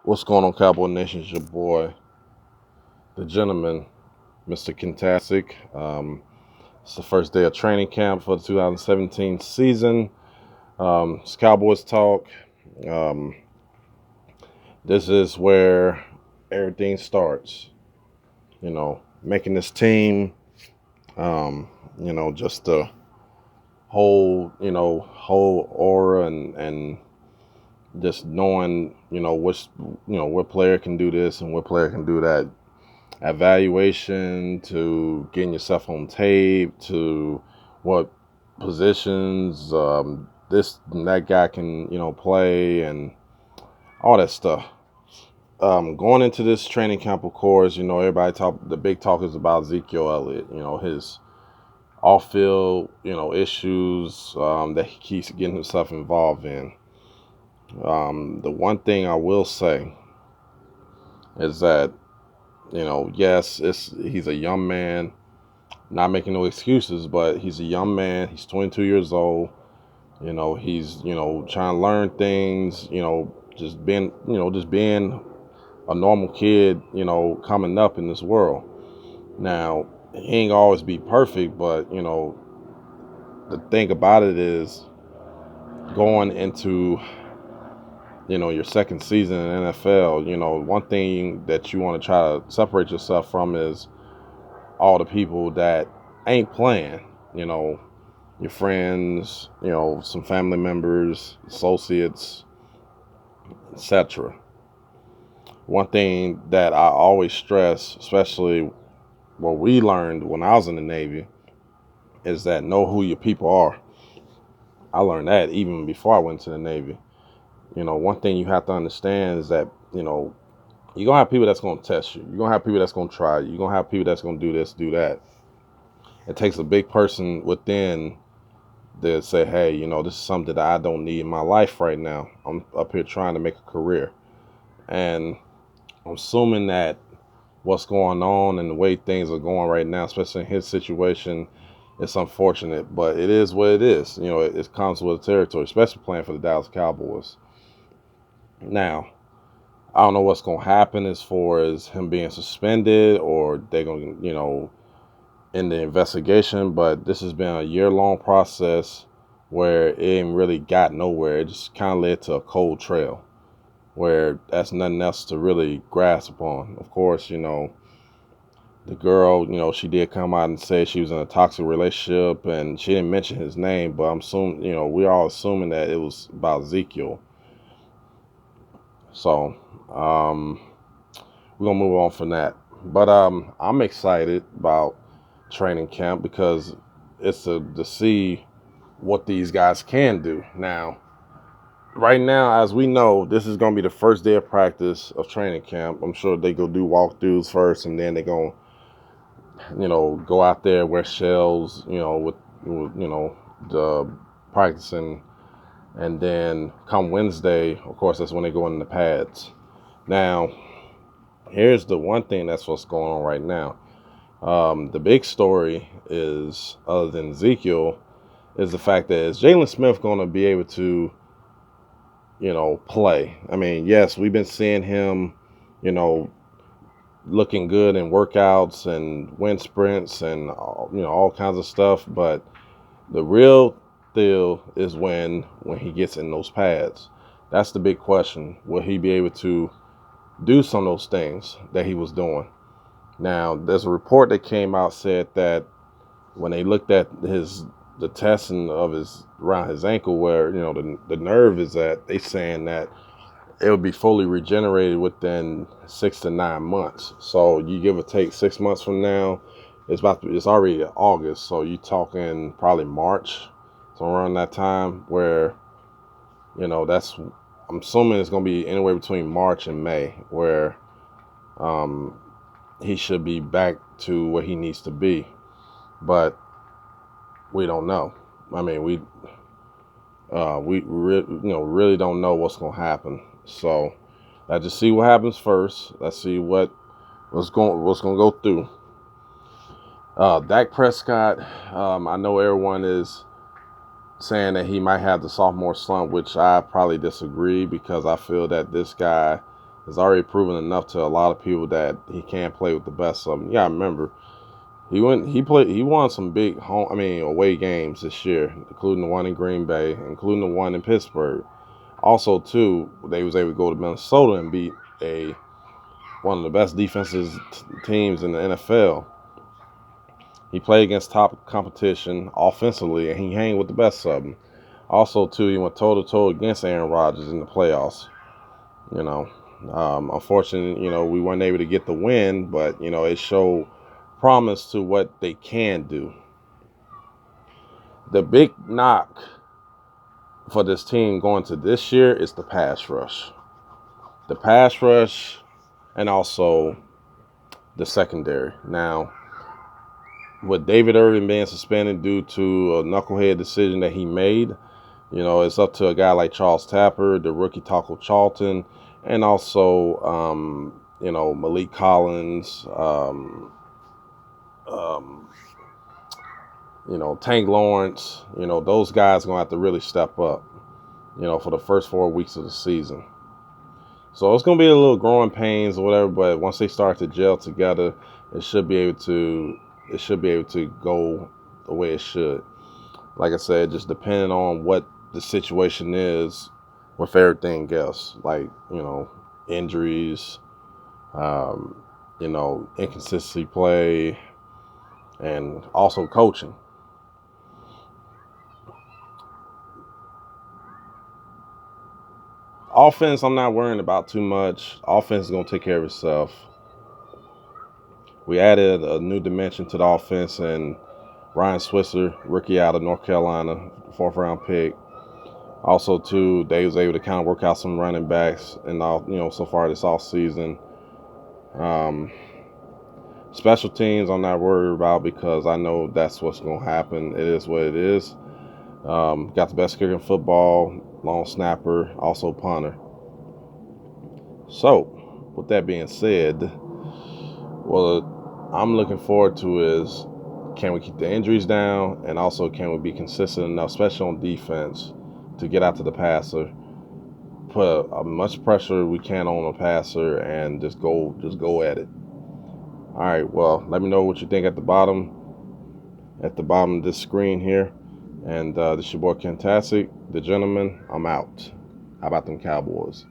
What's going on, Cowboy Nation? It's your boy, the gentleman, Mr. Kintastic. It's the first day of training camp for the 2017 season. It's Cowboys talk. Um, this is where everything starts. Making this team. Just the whole aura and just knowing, what player can do this and what player can do that. Evaluation to getting yourself on tape to what positions this and that guy can play and all that stuff. Going into this training camp, of course, everybody talk. The big talk is about Ezekiel Elliott. His off-field issues that he keeps getting himself involved in. The one thing I will say is that yes, he's a young man. Not making no excuses, but he's a young man. He's 22 years old. He's trying to learn things. Just being a normal kid. Coming up in this world. Now he ain't always be perfect, but the thing about it is going into your second season in the NFL. One thing that you want to try to separate yourself from is all the people that ain't playing, your friends, some family members, associates, etc. One thing that I always stress, especially what we learned when I was in the Navy, is that know who your people are. I learned that even before I went to the Navy. One thing you have to understand is that, you're going to have people that's going to test you. You're going to have people that's going to try you. You're going to have people that's going to do this, do that. It takes a big person within to say, hey, this is something that I don't need in my life right now. I'm up here trying to make a career. And I'm assuming that what's going on and the way things are going right now, especially in his situation, it's unfortunate, but it is what it is. It comes with the territory, especially playing for the Dallas Cowboys. Now, I don't know what's going to happen as far as him being suspended or they're going to, in the investigation, but this has been a year-long process where it ain't really got nowhere. It just kind of led to a cold trail where that's nothing else to really grasp upon. Of course, the girl, she did come out and say she was in a toxic relationship and she didn't mention his name, but I'm assuming, we're all assuming that it was about Ezekiel. So, we're going to move on from that. But I'm excited about training camp because it's to see what these guys can do. Now, right now, as we know, this is going to be the first day of practice of training camp. I'm sure they go do walkthroughs first, and then they're going to, go out there, wear shells, with the practicing. And then come Wednesday, of course, that's when they go in the pads. Now, here's the one thing that's what's going on right now. The big story is, other than Ezekiel, is the fact that is Jalen Smith going to be able to, play? I mean, yes, we've been seeing him, looking good in workouts and wind sprints and, all kinds of stuff. But the real deal is when he gets in those pads. That's the big question. Will he be able to do some of those things that he was doing? Now, there's a report that came out said that when they looked at the testing of his around his ankle where the nerve is at, they saying that it would be fully regenerated within 6 to 9 months. So you give or take 6 months from now, it's already August, so you talking probably March, so around that time where that's I'm assuming it's going to be anywhere between March and May where he should be back to where he needs to be, but we don't know. I mean, we really don't know what's going to happen. So let's just see what happens first. Let's see what's going to go through. Dak Prescott, I know everyone is saying that he might have the sophomore slump, which I probably disagree because I feel that this guy has already proven enough to a lot of people that he can play with the best of them. Yeah, I remember he won some big away games this year, including the one in Green Bay, including the one in Pittsburgh. Also, too, they was able to go to Minnesota and beat one of the best defensive teams in the NFL. He played against top competition offensively, and he hang with the best of them. Also, too, he went toe-to-toe against Aaron Rodgers in the playoffs. Unfortunately, we weren't able to get the win, but, it showed promise to what they can do. The big knock for this team going to this year is the pass rush. The pass rush and also the secondary. Now, with David Irving being suspended due to a knucklehead decision that he made, it's up to a guy like Charles Tapper, the rookie Taco Charlton, and also, Malik Collins, Tank Lawrence, those guys are going to have to really step up, for the first 4 weeks of the season. So it's going to be a little growing pains or whatever, but once they start to gel together, it should be able to go the way it should. Like I said, just depending on what the situation is with everything else, like, injuries, inconsistency play, and also coaching. Offense, I'm not worrying about too much. Offense is going to take care of itself. We added a new dimension to the offense, and Ryan Switzer, rookie out of North Carolina, 4th-round pick. Also, too, they was able to kind of work out some running backs and all, so far this off season. Special teams, I'm not worried about because I know that's what's going to happen. It is what it is. Got the best kicker in football, long snapper, also punter. So, with that being said, what I'm looking forward to is, can we keep the injuries down, and also can we be consistent enough, especially on defense, to get out to the passer, put as much pressure we can on the passer, and just go at it. All right, well, let me know what you think at the bottom of this screen here. And this is your boy Kentastic, the gentleman. I'm out. How about them Cowboys?